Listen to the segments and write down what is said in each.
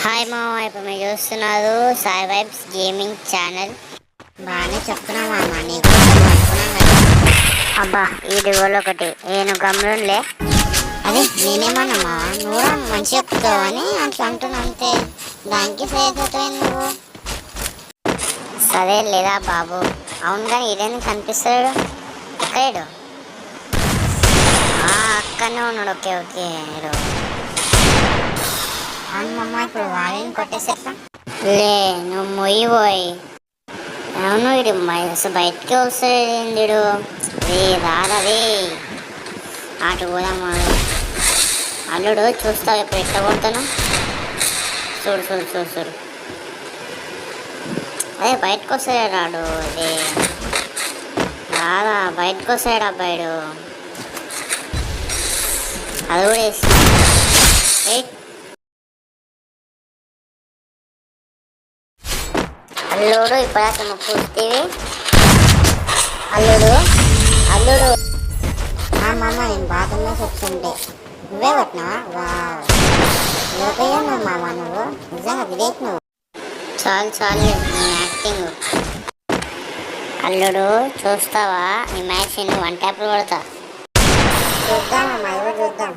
Hi మా ఇప్పుడు మీరు చూస్తున్నారు సాయి వైబ్స్ గేమింగ్ ఛానల్. బాగానే చెప్తున్నావా అమ్మా, నీకు అనుకున్నాం కదా. అబ్బా ఈ డివోలో ఒకటి నేను గమనంలే. అదే నేనేమన్నామా, నువ్వు మంచి చెప్తావని అట్లా అంటున్నా అంతే. దానికి ఫేస్ అవుతాయి నువ్వు. సరే లేదా బాబు. అవును కానీ ఇదేందుకు కనిపిస్తాడు, ఎక్కడాడు? అక్కడనే ఉన్నాడు. ఓకే ఓకే అమ్మమ్మ ఇప్పుడు వాళ్ళని కొట్టేసేస్తా. లే నువ్వు మొయ్యి పోయి. అవును ఇడు అసలు బయటికి వస్తాడు. రే రాదది అటు పోదామా. అల్లుడు చూస్తావు ఎప్పుడు ఎట్లా కొడతాను. చూడు చూడు చూడు చూడు. అదే బయటకు వస్తాడు రాడు. అదే రాదా బయటకు వస్తాడు అబ్బాయిడు. అది కూడా వేస్తా. అల్లుడు ఇప్పటిదాకా నువ్వు పూర్తివి. అల్లుడు అల్లుడు అమ్మమ్మ నేను బాత్రూంలో చెప్తుంటే నువ్వే కొట్టినావా? వావ్ మామ నువ్వు నిజంగా విదేక్ నువ్వు. చాలు చాలు నీ యాక్టింగ్. అల్లుడు చూస్తావా నీ మ్యాచ్ నువ్వు 1 ట్యాప్లు కొడతా. చూద్దామమ్మా ఎవరు చూద్దాం.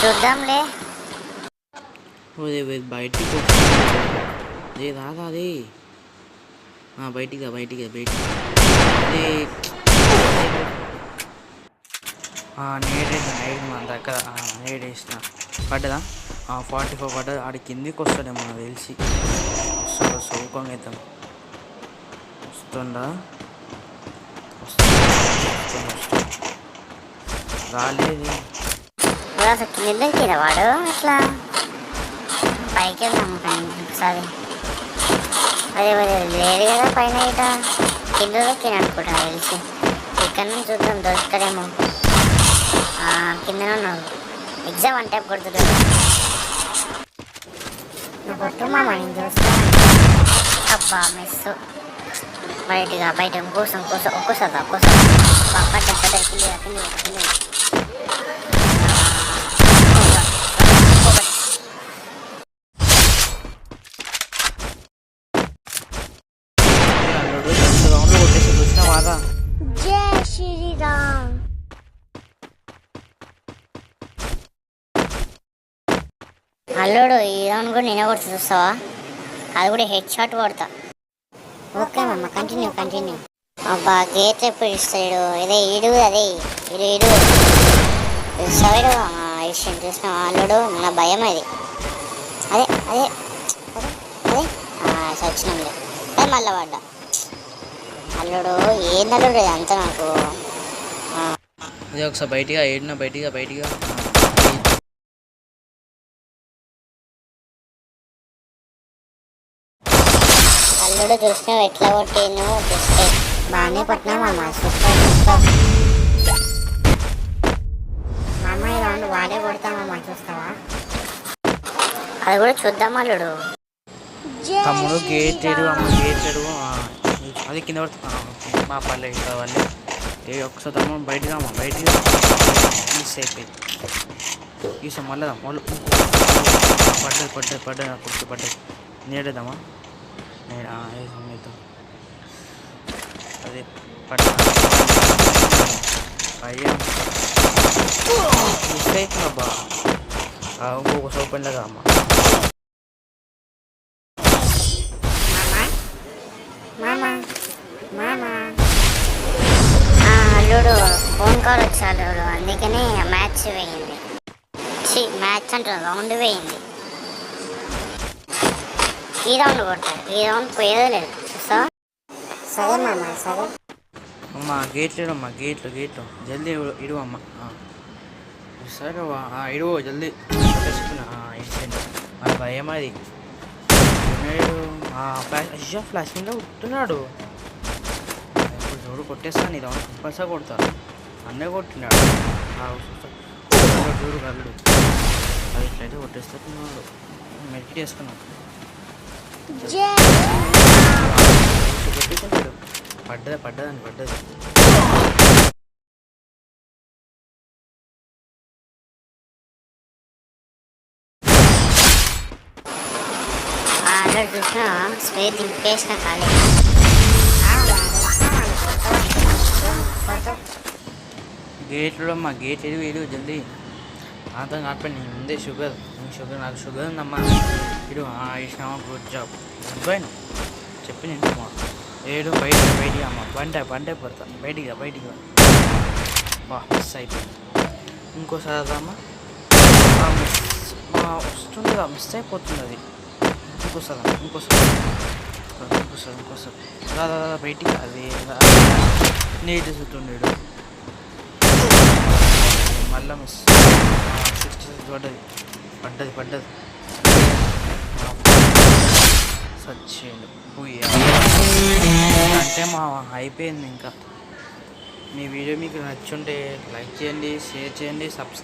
చూద్దాంలే. బయటికి రాదా అది. బయటికి బయటికి నేడేసిన మన దగ్గర నేడేసిన పడ్డదా 44 పడ్డది. ఆడి కిందికి వస్తాడేమో నాకు తెలిసి. వస్తాడు సౌకంగా అవుతాం. వస్తుండా రాలేదు. కిందకి వాడు అట్లా పైకి వెళ్దాము కానీ ఒకసారి. అదే లేదు కదా పైన ఇట కిందకి అనుకుంటా తెలిసి. ఇక్కడ నుంచి చూద్దాం దొరుకుతాడేమో. కిందనే ఉన్నావు. ఎగ్జామ్ 1 ట్యాప్ కొడుతున్నాడు. నువ్వు కొట్టు మామ నేను చూస్తాను. అబ్బా మిస్. బయట కోసం ఒక్కోసారి పడ్డ కింద జై శ్రీరామ్. అల్లుడు ఈ రౌండ్ కూడా నేనే కొడుతు చూస్తావా? అది కూడా హెడ్ షాట్ కొడతా. ఓకే మమ్మ కంటిన్యూ. అబ్బా గేట్ ఎప్పుడు ఇస్తాడు. ఇదే ఇడు అదే ఇడు ఇస్తాడు విషయం చూసిన అల్లుడు. మన భయం అది. అదే అదే అదే అదే సచ్చినంలే. అదే మళ్ళీ పడ్డా. అల్లుడు ఏందల్లుడు అంతా నాకు. అదే ఒకసారి బయటిగా ఏడినా బయటిగా అల్లుడు చూసినావు ఎట్లా కొట్టాను. చూస్తే బాగానే పట్టినామమ్మా. సూపర్ మామ ఈ రౌండ్ వాడే కొడతామమ్మా చూస్తావా? అది కూడా చూద్దాం అల్లుడు. తమ్ముడు గేటెడు అది కింద పడుతున్నా మా పల్లె కావాలి. ఒకసారి తమ్ముడు బయటగా మిస్ అయిపోయింది. ఈసారి మళ్ళీ పడ్డది నేడేద్దామా. ఏ సమయంతో అదే మిస్ అయిపోయిందబ్బా. ఇంకొక సోపెన్లాగా అమ్మ. అల్లుడు ఫోన్ కాల్ వచ్చాడు. అందుకని మ్యాచ్ వేయింది. మ్యాచ్ అంటారు రౌండ్ వేయింది. ఈ రౌండ్ కొడతాడు. ఈ రౌండ్ పోయేదే లేదు చూస్తావా? సరే మామ సరే అమ్మా. గేట్లు జల్దీ ఇడు అమ్మ. సరే ఇడు జల్దీ తెచ్చుకున్నా. భయం అది. ఫ్లాష్ మీద కొట్టున్నాడు. ఇప్పుడు చూడు కొట్టేస్తాను. ఇది కంపల్సరీ కొడతాను. అన్నీ కొట్టినాడు. చూడు కళ్ళు అది ఇట్లయితే కొట్టేస్తున్నాడు. మెడికేట్ చేసుకున్నాడు. పడ్డది. ఇక్కడ చూసినా స్ప్రే దింపేసిన ఖాళీ. గేట్లో మా గేట్ ఏడు వేడు జల్దీ అంతా కాకపోయి నేను ముందే షుగర్ నాకు షుగర్ ఉందమ్మా. ఇడు ఇచ్చినామా గుడ్ జాబ్ అబ్బాయి చెప్పి నింటమ్మా. ఏడు బయటికి అమ్మ బండే పడతా బయటికి బా మిస్ అయిపోయింది. ఇంకోసారి అదమ్మా వస్తుంది మిస్ అయిపోతుంది అది. ఇంకోసారి రా బయటికి అది నీటి చుట్టుండేడు మళ్ళా మిస్. 66 పడ్డది సచ్చేయండి అంటే మా అయిపోయింది. ఇంకా మీ వీడియో మీకు నచ్చుంటే లైక్ చేయండి, షేర్ చేయండి, సబ్స్క్రైబ్